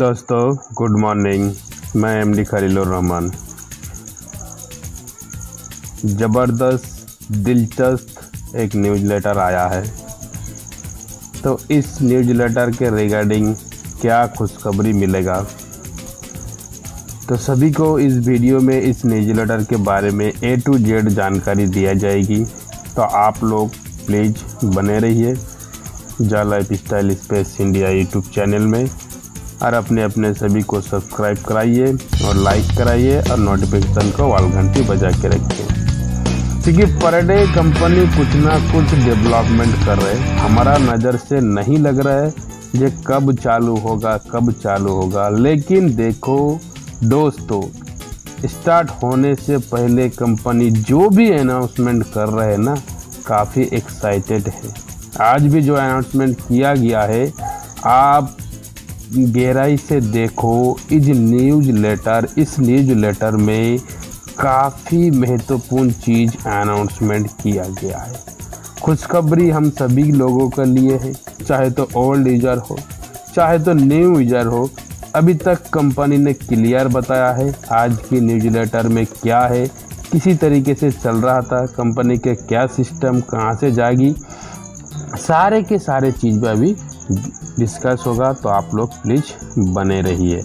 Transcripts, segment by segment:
दोस्तों, good morning. मैं MD Khalilur Rahman. ज़बरदस्त दिलचस्प एक न्यूज़लेटर आया है, तो इस न्यूज़लेटर के रिगार्डिंग क्या खुशखबरी मिलेगा, तो सभी को इस वीडियो में इस न्यूज़लेटर के बारे में A to Z जानकारी दिया जाएगी। तो आप लोग प्लीज़ बने रहिए जा life style space India YouTube channel में, और अपने सभी को सब्सक्राइब कराइए और लाइक कराइए और नोटिफिकेशन को वाल घंटी बजा के रखिए, क्योंकि पर डे कंपनी कुछ ना कुछ डेवलपमेंट कर रहे। हमारा नज़र से नहीं लग रहा है ये कब चालू होगा, लेकिन देखो दोस्तों, स्टार्ट होने से पहले कंपनी जो भी अनाउंसमेंट कर रहे हैं ना, काफ़ी एक्साइटेड है। आज भी जो अनाउंसमेंट किया गया है, आप गहराई से देखो इस न्यूज़लेटर में काफ़ी महत्वपूर्ण चीज़ अनाउंसमेंट किया गया है। खुशखबरी हम सभी लोगों के लिए है, चाहे तो ओल्ड यूजर हो चाहे तो न्यू यूजर हो। अभी तक कंपनी ने क्लियर बताया है आज की न्यूज़लेटर में क्या है, किसी तरीके से चल रहा था, कंपनी के क्या सिस्टम कहाँ से जाएगी, सारे के सारे चीज़ पे अभी डिस्कस होगा। तो आप लोग प्लीज़ बने रहिए।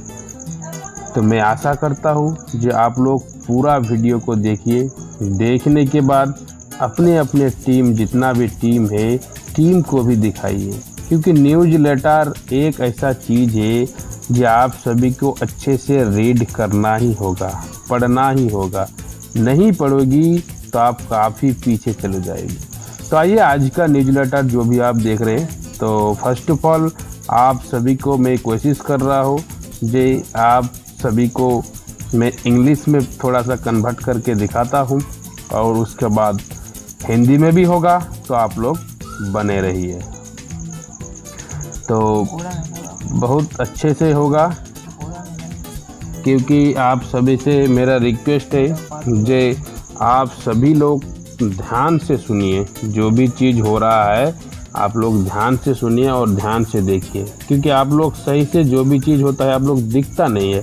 तो मैं आशा करता हूँ जो आप लोग पूरा वीडियो को देखिए, देखने के बाद अपने टीम, जितना भी टीम है, टीम को भी दिखाइए, क्योंकि न्यूज़लेटर एक ऐसा चीज़ है जो आप सभी को अच्छे से रीड करना ही होगा, पढ़ना ही होगा। नहीं पढ़ोगी तो आप काफ़ी पीछे चले जाएगी। तो आइए आज का न्यूज़लेटर जो भी आप देख रहे हैं, तो फर्स्ट ऑफ ऑल आप सभी को मैं कोशिश कर रहा हूँ जे आप सभी को मैं इंग्लिश में थोड़ा सा कन्वर्ट करके दिखाता हूँ, और उसके बाद हिंदी में भी होगा, तो आप लोग बने रहिए। तो बहुत अच्छे से होगा, क्योंकि आप सभी से मेरा रिक्वेस्ट है जे आप सभी लोग ध्यान से सुनिए। जो भी चीज़ हो रहा है आप लोग ध्यान से सुनिए और ध्यान से देखिए, क्योंकि आप लोग सही से जो भी चीज़ होता है आप लोग दिखता नहीं है,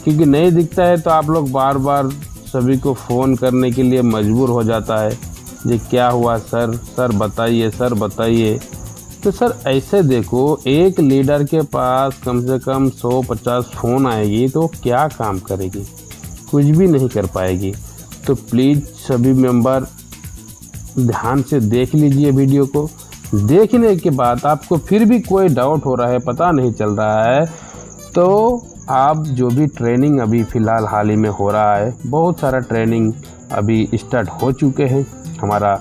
क्योंकि नहीं दिखता है तो आप लोग बार बार सभी को फ़ोन करने के लिए मजबूर हो जाता है। ये क्या हुआ सर बताइए। तो सर ऐसे देखो, एक लीडर के पास कम से कम 100-50 फ़ोन आएगी तो क्या काम करेगी, कुछ भी नहीं कर पाएगी। तो प्लीज़ सभी मेंबर ध्यान से देख लीजिए वीडियो को। देखने के बाद आपको फिर भी कोई डाउट हो रहा है, पता नहीं चल रहा है, तो आप जो भी ट्रेनिंग अभी फ़िलहाल हाल ही में हो रहा है, बहुत सारा ट्रेनिंग अभी स्टार्ट हो चुके हैं। हमारा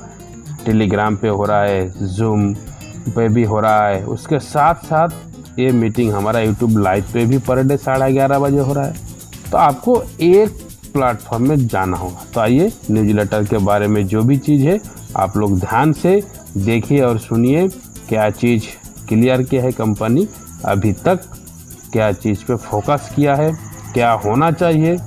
टेलीग्राम पे हो रहा है, जूम पे भी हो रहा है, उसके साथ साथ ये मीटिंग हमारा यूट्यूब लाइव पे भी पर डे 11:30 बजे हो रहा है। तो आपको एक प्लेटफॉर्म में जाना होगा। तो आइए न्यूज़लेटर के बारे में जो भी चीज़ है आप लोग ध्यान से देखिए और सुनिए, क्या चीज़ क्लियर किया है कंपनी अभी तक, क्या चीज़ पे फोकस किया है, क्या होना चाहिए,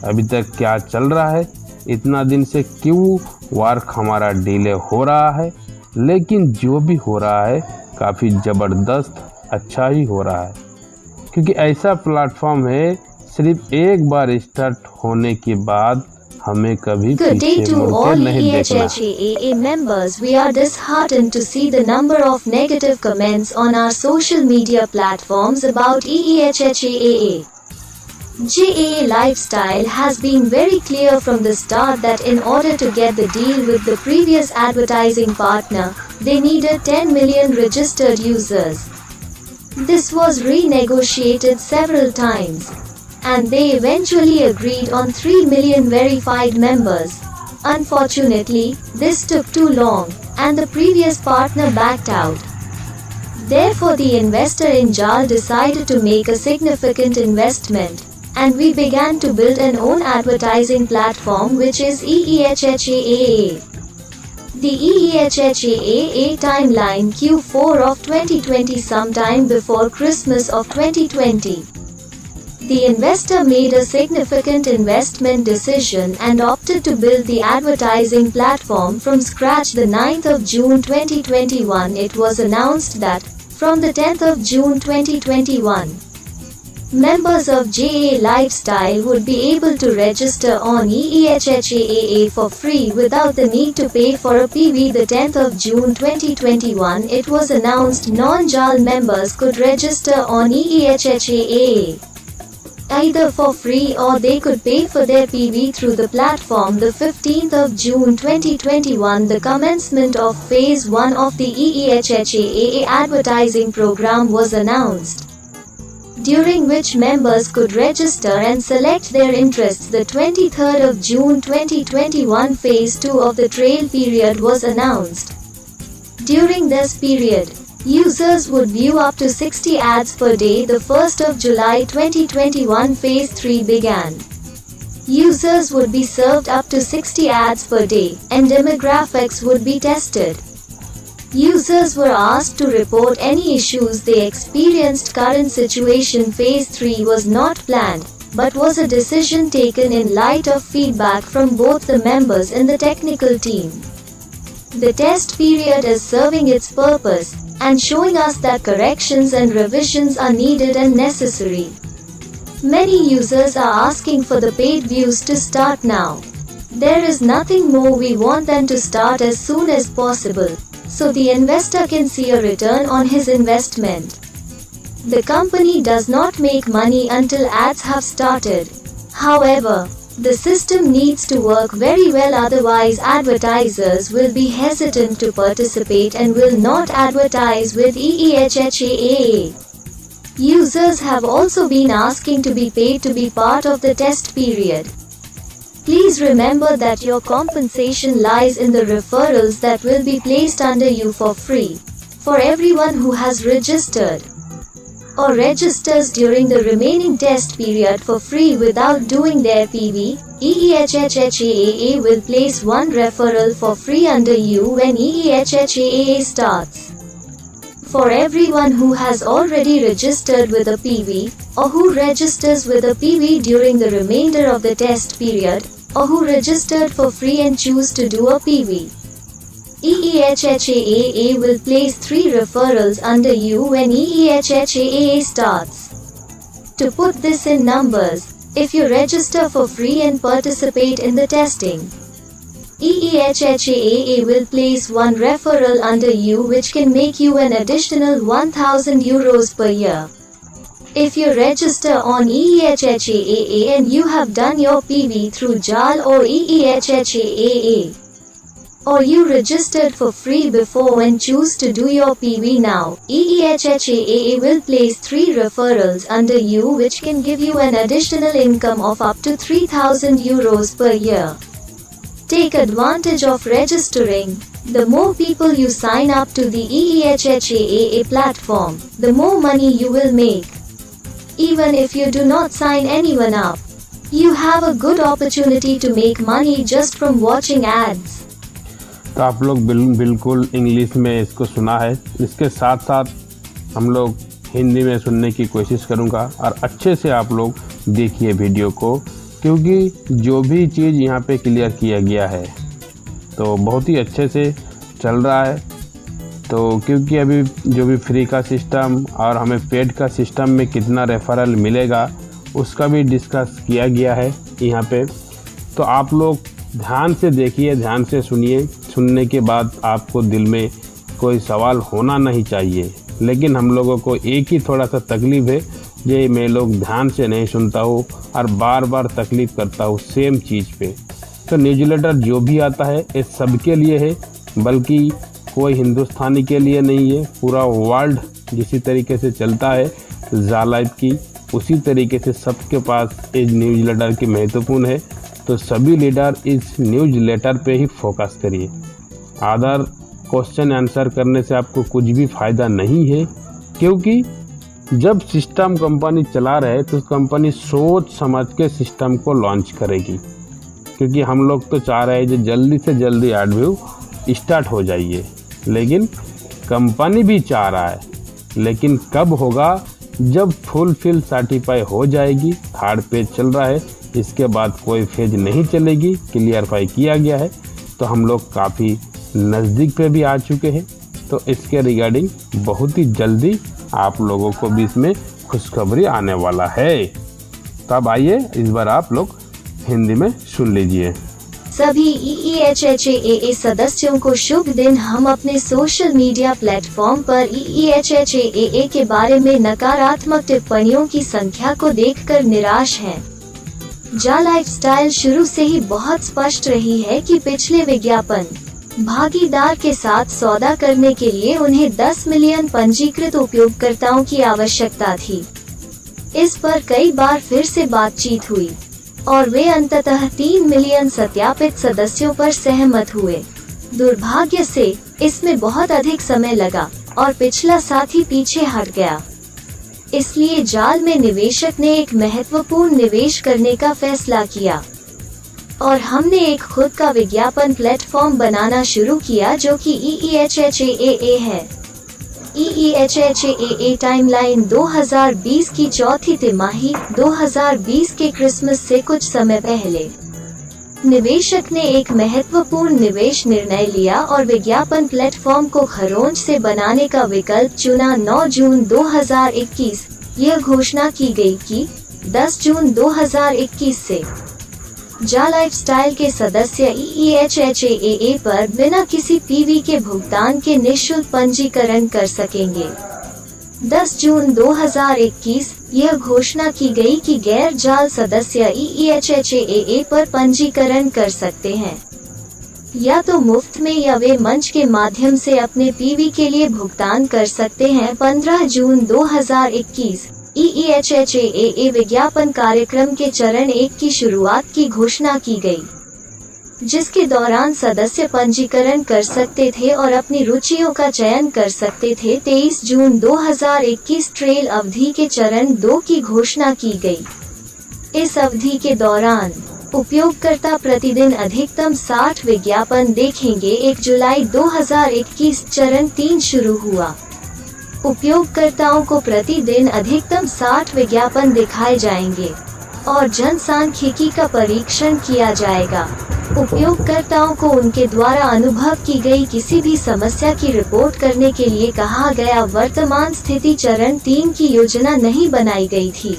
अभी तक क्या चल रहा है, इतना दिन से क्यों वर्क हमारा डिले हो रहा है, लेकिन जो भी हो रहा है काफ़ी ज़बरदस्त अच्छा ही हो रहा है, क्योंकि ऐसा प्लेटफॉर्म है सिर्फ एक बार स्टार्ट होने के बाद हमें कभी पीछे मुड़कर नहीं देखना। EHHAA members, we are disheartened to see the number of negative comments on our social media platforms about EHHAA. JAA Lifestyle has been very clear from the start that in order to get the deal with the previous advertising partner, they needed 10 million registered users. This was renegotiated several times, and they eventually agreed on 3 million verified members. Unfortunately, this took too long, and the previous partner backed out. Therefore, the investor in JAL decided to make a significant investment, and we began to build an own advertising platform, which is EHHAA. The EHHAA timeline Q4 of 2020, sometime before Christmas of 2020. The investor made a significant investment decision and opted to build the advertising platform from scratch. The 9th of June 2021, it was announced that from the 10th of June 2021, Members of JAA Lifestyle would be able to register on EEHHAAA for free without the need to pay for a PV. The 10th of June 2021, it was announced non-JAL members could register on EEHHAAA either for free or they could pay for their PV through the platform. The 15th of June 2021, the commencement of Phase 1 of the EEHHAAA advertising program was announced, during which members could register and select their interests. The 23rd of June 2021, Phase 2 of the trial period was announced. During this period, users would view up to 60 ads per day. The 1st of July 2021, Phase 3 began. Users would be served up to 60 ads per day, and demographics would be tested. Users were asked to report any issues they experienced. Current situation: Phase 3 was not planned, but was a decision taken in light of feedback from both the members and the technical team. The test period is serving its purpose and showing us that corrections and revisions are needed and necessary. Many users are asking for the paid views to start now. There is nothing more, we want them to start as soon as possible, so the investor can see a return on his investment. The company does not make money until ads have started. However, the system needs to work very well, otherwise advertisers will be hesitant to participate and will not advertise with EEHHAAA. Users have also been asking to be paid to be part of the test period. Please remember that your compensation lies in the referrals that will be placed under you for free, for everyone who has registered or registers during the remaining test period for free without doing their PV. EEHHAAA will place one referral for free under you when EEHHAAA starts. For everyone who has already registered with a PV, or who registers with a PV during the remainder of the test period, or who registered for free and choose to do a PV, EEHHAAA will place 3 referrals under you when EEHHAAA starts. To put this in numbers, if you register for free and participate in the testing, EEHHAAA will place 1 referral under you, which can make you an additional €1,000 per year. If you register on EEHHAAA and you have done your PV through JAL or EEHHAAA, or you registered for free before and choose to do your PV now, EEHHAAA will place 3 referrals under you, which can give you an additional income of up to €3,000 per year. Take advantage of registering. The more people you sign up to the EEHHAAA platform, the more money you will make. Even if you do not sign anyone up, you have a good opportunity to make money just from watching ads. तो आप लोग बिल्कुल English में इसको सुना है। इसके साथ साथ हम लोग हिंदी में सुनने की कोशिश करूंगा, और अच्छे से आप लोग देखिए वीडियो को, क्योंकि जो भी चीज़ यहाँ पे क्लियर किया गया है तो बहुत ही अच्छे से चल रहा है। तो क्योंकि अभी जो भी फ्री का सिस्टम और हमें पेड का सिस्टम में कितना रेफरल मिलेगा उसका भी डिस्कस किया गया है यहाँ पे। तो आप लोग ध्यान से देखिए, ध्यान से सुनिए। सुनने के बाद आपको दिल में कोई सवाल होना नहीं चाहिए, लेकिन हम लोगों को एक ही थोड़ा सा तकलीफ़ है, ये मैं लोग ध्यान से नहीं सुनता हूँ और बार बार तकलीफ़ करता हूँ सेम चीज़ पे। तो न्यूज़लेटर जो भी आता है ये सबके लिए है, बल्कि कोई हिंदुस्तानी के लिए नहीं है। पूरा वर्ल्ड जिसी तरीके से चलता है ज़ाल लाइफ की, उसी तरीके से सबके पास इस न्यूज़लेटर की महत्वपूर्ण है। तो सभी लीडर इस न्यूज़लेटर पे ही फोकस करिए। अदर क्वेश्चन आंसर करने से आपको कुछ भी फ़ायदा नहीं है, क्योंकि जब सिस्टम कंपनी चला रहे तो कंपनी सोच समझ के सिस्टम को लॉन्च करेगी, क्योंकि हम लोग तो चाह रहे हैं जो जल्दी से जल्दी एड व्यू स्टार्ट हो जाइए, लेकिन कंपनी भी चाह रहा है। लेकिन कब होगा? जब फुलफिल सर्टिफाई हो जाएगी। 3rd पेज चल रहा है, इसके बाद कोई फेज नहीं चलेगी, क्लियरफाई किया गया है। तो हम लोग काफ़ी नज़दीक पे भी आ चुके हैं। तो इसके रिगार्डिंग बहुत ही जल्दी आप लोगों को भी इसमें खुशखबरी आने वाला है। तब आइए इस बार आप लोग हिंदी में सुन लीजिए। सभी EEHHAA सदस्यों को शुभ दिन। हम अपने सोशल मीडिया प्लेटफॉर्म पर EEHHAA के बारे में नकारात्मक टिप्पणियों की संख्या को देखकर निराश हैं। जा लाइफस्टाइल शुरू से ही बहुत स्पष्ट रही है कि पिछले विज्ञापन भागीदार के साथ सौदा करने के लिए उन्हें 10 मिलियन पंजीकृत उपयोगकर्ताओं की आवश्यकता थी। इस पर कई बार फिर से बातचीत हुई और वे अंततः 3 मिलियन सत्यापित सदस्यों पर सहमत हुए। दुर्भाग्य से इसमें बहुत अधिक समय लगा और पिछला साथी पीछे हट गया। इसलिए जाल में निवेशक ने एक महत्वपूर्ण निवेश करने का फैसला किया और हमने एक खुद का विज्ञापन प्लेटफॉर्म बनाना शुरू किया जो कि EEHHAA है। EEHHAA टाइमलाइन 2020 की चौथी तिमाही 2020 के क्रिसमस से कुछ समय पहले निवेशक ने एक महत्वपूर्ण निवेश निर्णय लिया और विज्ञापन प्लेटफॉर्म को खरोंच से बनाने का विकल्प चुना। 9 जून 2021 यह घोषणा की गई कि 10 जून 2021 से जा लाइफस्टाइल के सदस्य EEHHAA पर बिना किसी PV के भुगतान के निःशुल्क पंजीकरण कर सकेंगे। 10 जून 2021 यह घोषणा की गई कि गैर जाल सदस्य EEHHAA पर पंजीकरण कर सकते हैं या तो मुफ्त में या वे मंच के माध्यम से अपने PV के लिए भुगतान कर सकते हैं। 15 जून 2021 EEHHAA विज्ञापन कार्यक्रम के चरण 1 की शुरुआत की घोषणा की गई, जिसके दौरान सदस्य पंजीकरण कर सकते थे और अपनी रुचियों का चयन कर सकते थे। 23 जून 2021 ट्रेल अवधि के चरण 2 की घोषणा की गई। इस अवधि के दौरान उपयोगकर्ता प्रतिदिन अधिकतम 60 विज्ञापन देखेंगे। 1 जुलाई 2021 चरण 3 शुरू हुआ। उपयोगकर्ताओं को प्रतिदिन अधिकतम 60 विज्ञापन दिखाए जाएंगे और जनसांख्यिकी का परीक्षण किया जाएगा। उपयोगकर्ताओं को उनके द्वारा अनुभव की गई किसी भी समस्या की रिपोर्ट करने के लिए कहा गया। वर्तमान स्थिति चरण 3 की योजना नहीं बनाई गई थी,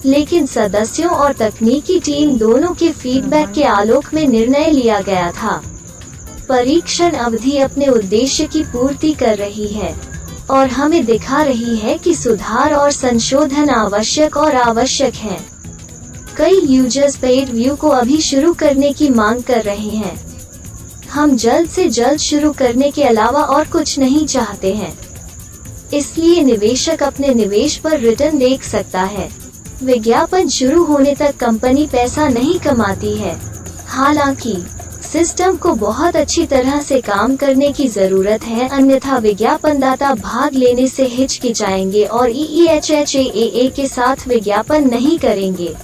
लेकिन सदस्यों और तकनीकी टीम दोनों के फीडबैक के आलोक में निर्णय लिया गया था। परीक्षण अवधि अपने उद्देश्य की पूर्ति कर रही है और हमें दिखा रही है कि सुधार और संशोधन आवश्यक हैं। कई यूजर्स पेड व्यू को अभी शुरू करने की मांग कर रहे हैं। हम जल्द से जल्द शुरू करने के अलावा और कुछ नहीं चाहते हैं, इसलिए निवेशक अपने निवेश पर रिटर्न देख सकता है। विज्ञापन शुरू होने तक कंपनी पैसा नहीं कमाती है। हालांकि सिस्टम को बहुत अच्छी तरह से काम करने की जरूरत है, अन्यथा विज्ञापनदाता भाग लेने से हिचकिचाएंगे और EEHHAA के साथ विज्ञापन नहीं करेंगे।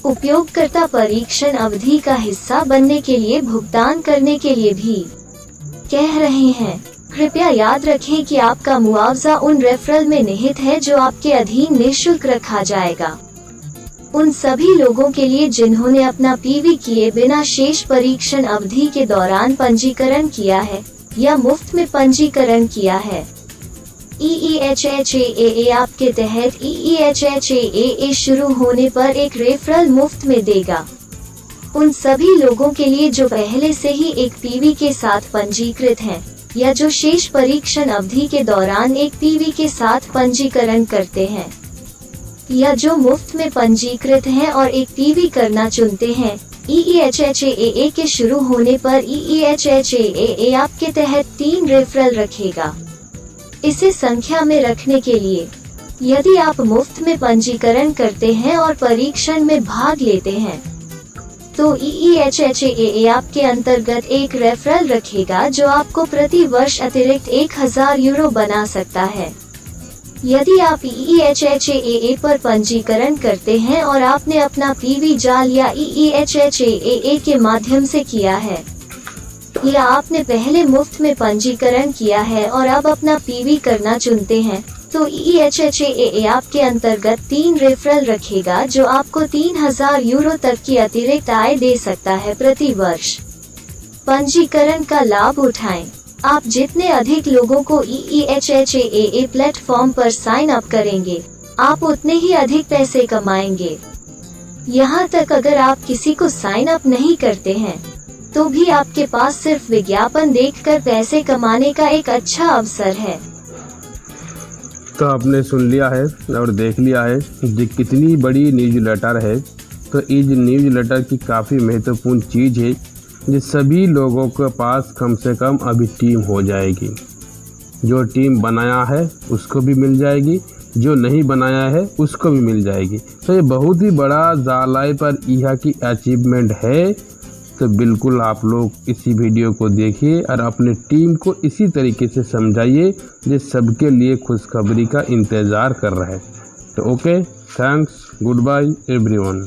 उपयोगकर्ता परीक्षण अवधि का हिस्सा बनने के लिए भुगतान करने के लिए भी कह रहे हैं। कृपया याद रखें कि आपका मुआवजा उन रेफरल में निहित है जो आपके अधीन निःशुल्क रखा जाएगा। उन सभी लोगों के लिए जिन्होंने अपना PV किए बिना शेष परीक्षण अवधि के दौरान पंजीकरण किया है या मुफ्त में पंजीकरण किया है। EEHHAA आपके तहत EEHHAA शुरू होने पर एक रेफरल मुफ्त में देगा। उन सभी लोगों के लिए जो पहले से ही एक PV के साथ पंजीकृत हैं या जो शेष परीक्षण अवधि के दौरान एक PV के साथ पंजीकरण करते हैं या जो मुफ्त में पंजीकृत हैं और एक PV करना चुनते हैं। EEHHAA के शुरू होने पर EEHHAA आपके तहत 3 रेफरल रखेगा। इसे संख्या में रखने के लिए, यदि आप मुफ्त में पंजीकरण करते हैं और परीक्षण में भाग लेते हैं, तो EEHHAA आपके अंतर्गत एक रेफरल रखेगा जो आपको प्रति वर्ष अतिरिक्त 1000 यूरो बना सकता है। यदि आप EEHHAA पर पंजीकरण करते हैं और आपने अपना PV जाल या EEHHAA के माध्यम से किया है, या आपने पहले मुफ्त में पंजीकरण किया है और अब अपना PV करना चुनते हैं, तो EEHHAA आपके अंतर्गत 3 रेफरल रखेगा जो आपको 3000 यूरो तक की अतिरिक्त आय दे सकता है प्रति वर्ष। पंजीकरण का लाभ उठाएं। आप जितने अधिक लोगों को EEHHAA प्लेटफॉर्म पर साइन अप करेंगे, आप उतने ही अधिक पैसे कमाएंगे। यहाँ तक अगर आप किसी को साइन अप नहीं करते हैं, तो भी आपके पास सिर्फ विज्ञापन देखकर पैसे कमाने का एक अच्छा अवसर है। तो आपने सुन लिया है और देख लिया है कि कितनी बड़ी न्यूज़लेटर है। तो इस न्यूज़लेटर की काफ़ी महत्वपूर्ण चीज़ है, जो सभी लोगों के पास कम से कम अभी टीम हो जाएगी। जो टीम बनाया है उसको भी मिल जाएगी, जो नहीं बनाया है उसको भी मिल जाएगी। तो ये बहुत ही बड़ा ज़ालाई पर यह की अचीवमेंट है। तो बिल्कुल आप लोग इसी वीडियो को देखिए और अपने टीम को इसी तरीके से समझाइए जो सबके लिए खुशखबरी का इंतज़ार कर रहा है। तो okay, thanks, good bye everyone.